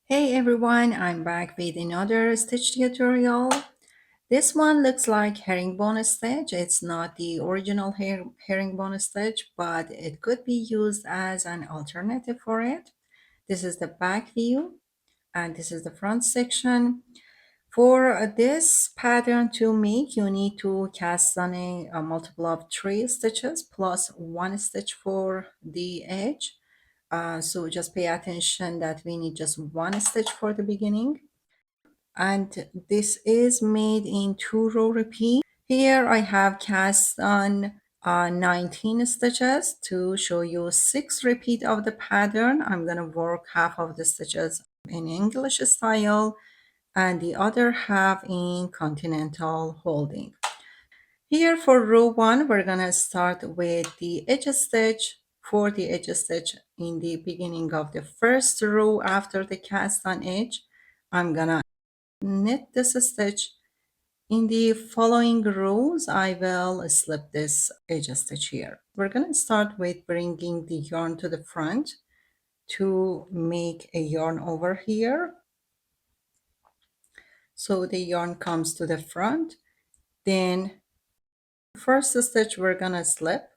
Hey everyone, I'm back with another stitch tutorial. This one looks like herringbone stitch. It's not the original herringbone stitch, but it could be used as an alternative for it. This is the back view and this is the front section. For this pattern to make, you need to cast on a multiple of 3 stitches plus 1 stitch for the edge. So just pay attention that we need just 1 stitch for the beginning. And this is made in 2 row repeat. Here I have cast on 19 stitches to show you 6 repeat of the pattern. I'm going to work half of the stitches in English style and the other half in continental holding. Here for row 1, we're going to start with the edge stitch. For the edge stitch in the beginning of the first row after the cast on edge, I'm going to knit this stitch. In the following rows, I will slip this edge stitch here. We're going to start with bringing the yarn to the front to make a yarn over here. So the yarn comes to the front. Then first stitch we're going to slip.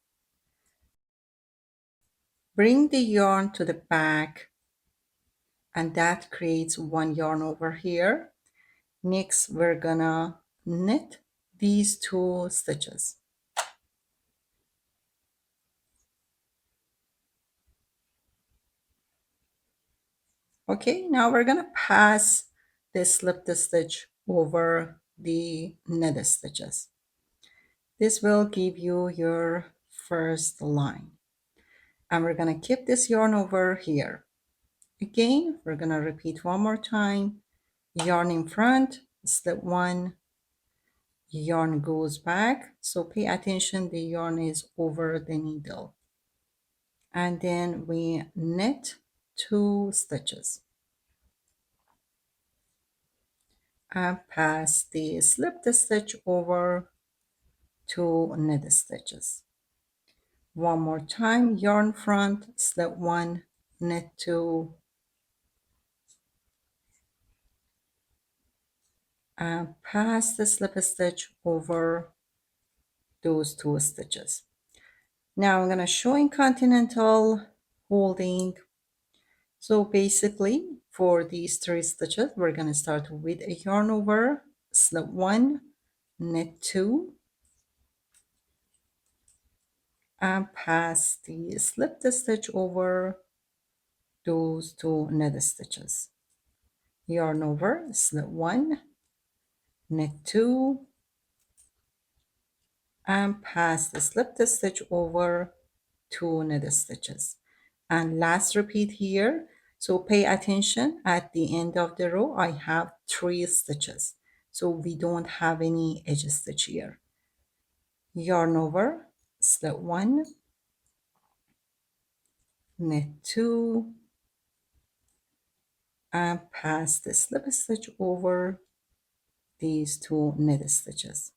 Bring the yarn to the back and that creates 1 yarn over here. Next, we're gonna knit these 2 stitches. Okay, now we're gonna pass the slipped stitch over the knit stitches. This will give you your first line. And we're gonna keep this yarn over here. Again, we're gonna repeat one more time. Yarn in front, slip 1, yarn goes back, so pay attention, the yarn is over the needle, and then we knit 2 stitches and pass the slipped stitch over 2 knit stitches. One more time, yarn front, slip 1, knit 2, and pass the slip stitch over those 2 stitches. Now I'm going to show in continental holding. So basically for these 3 stitches, we're going to start with a yarn over, slip 1, knit 2, and pass the slipped stitch over those 2 knit stitches. Yarn over, slip 1, knit 2, and pass the slipped stitch over 2 knit stitches. And last repeat here. So pay attention, at the end of the row I have 3 stitches, so we don't have any edge stitch here. Yarn over, slip 1, knit 2, and pass the slip stitch over these 2 knit stitches.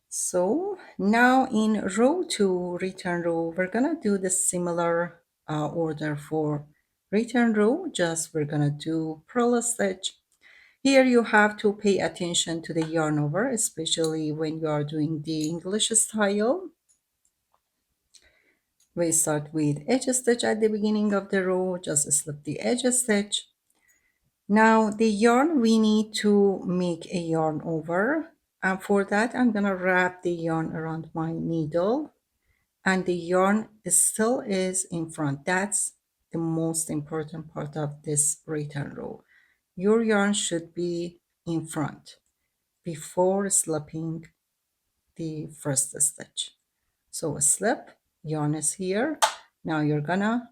So now in row 2, return row, we're gonna do the similar order for return row, just we're gonna do purl stitch. Here you have to pay attention to the yarn over, especially when you are doing the English style. We start with edge stitch at the beginning of the row, just slip the edge stitch. Now the yarn we need to make a yarn over, and for that I'm gonna wrap the yarn around my needle, and the yarn still is in front. That's the most important part of this return row. Your yarn should be in front before slipping the first stitch. So a slip, yarn is here. Now you're gonna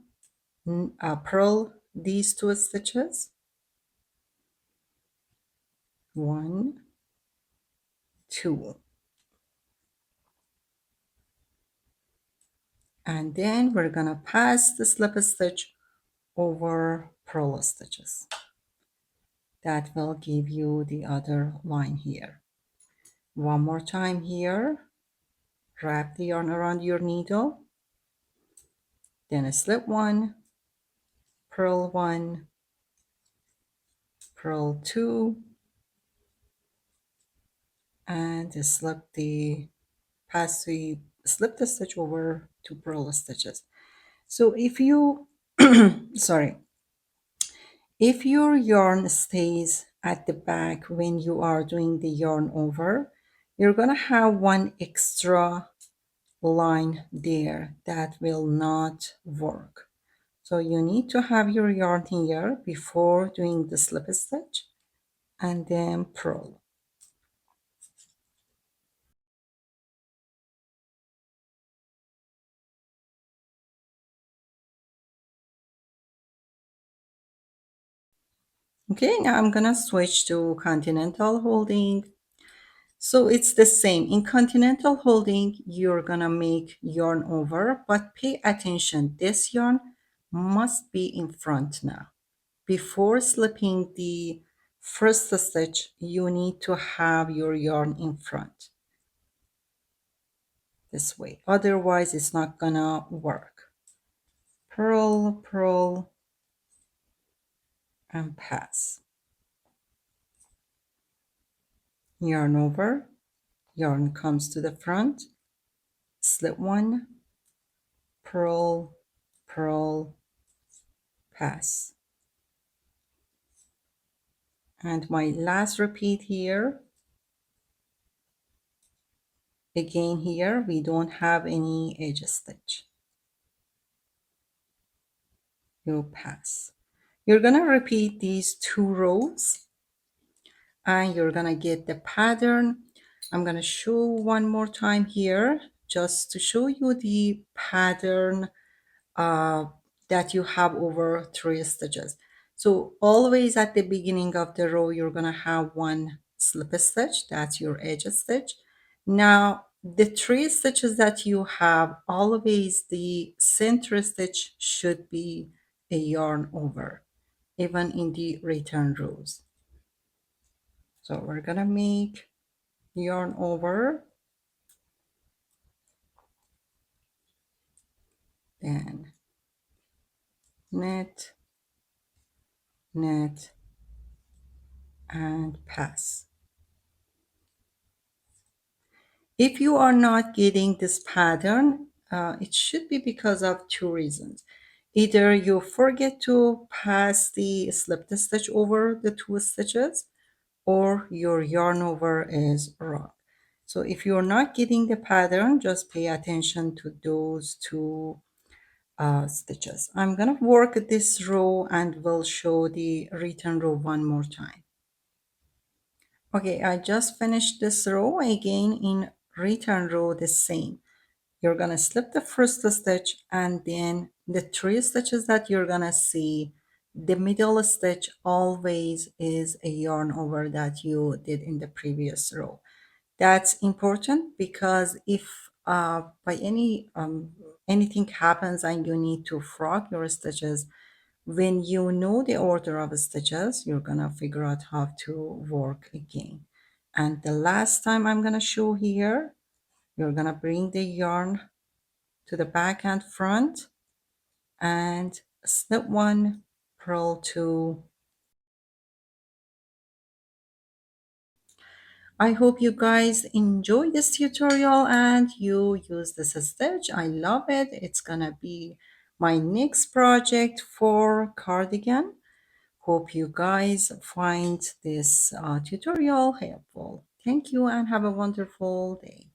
purl these 2 stitches. 1, 2. And then we're gonna pass the slip stitch over purl stitches. That will give you the other line here. One more time here, wrap the yarn around your needle, then slip 1, purl 1, purl 2, and slip the stitch over to purl stitches. So if you sorry, if your yarn stays at the back when you are doing the yarn over, you're gonna have one extra line there that will not work. So you need to have your yarn here before doing the slip stitch and then purl. Okay, now I'm gonna switch to continental holding. So it's the same. In continental holding, you're gonna make yarn over, but pay attention. This yarn must be in front now. Before slipping the first stitch, you need to have your yarn in front this way. Otherwise, it's not gonna work. Purl, purl, and pass. Yarn over, yarn comes to the front, slip one, purl, purl, pass. And my last repeat here, again here we don't have any edge stitch. You pass. You're gonna repeat these 2 rows and you're gonna get the pattern. I'm gonna show one more time here just to show you the pattern uh, that you have over 3 stitches. So always at the beginning of the row, you're gonna have one slip stitch, that's your edge stitch. Now, the 3 stitches that you have, always the center stitch should be a yarn over, even in the return rows. So we're gonna make yarn over, then knit, knit, and pass. If you are not getting this pattern, it should be because of 2 reasons. Either you forget to pass the slip the stitch over the 2 stitches, or your yarn over is wrong. So if you're not getting the pattern, just pay attention to those 2 stitches. I'm gonna work this row and we'll show the return row one more time. Okay, I just finished this row. Again, in return row, the same. You're gonna slip the first stitch and then the 3 stitches that you're gonna see, the middle stitch always is a yarn over that you did in the previous row. That's important because if by anything happens and you need to frog your stitches, when you know the order of stitches, you're gonna figure out how to work again. And the last time I'm gonna show here, you're gonna bring the yarn to the back and front and slip one, purl two. I hope you guys enjoy this tutorial and you use this stitch. I love it. It's gonna be my next project for cardigan. Hope you guys find this tutorial helpful. Thank you and have a wonderful day.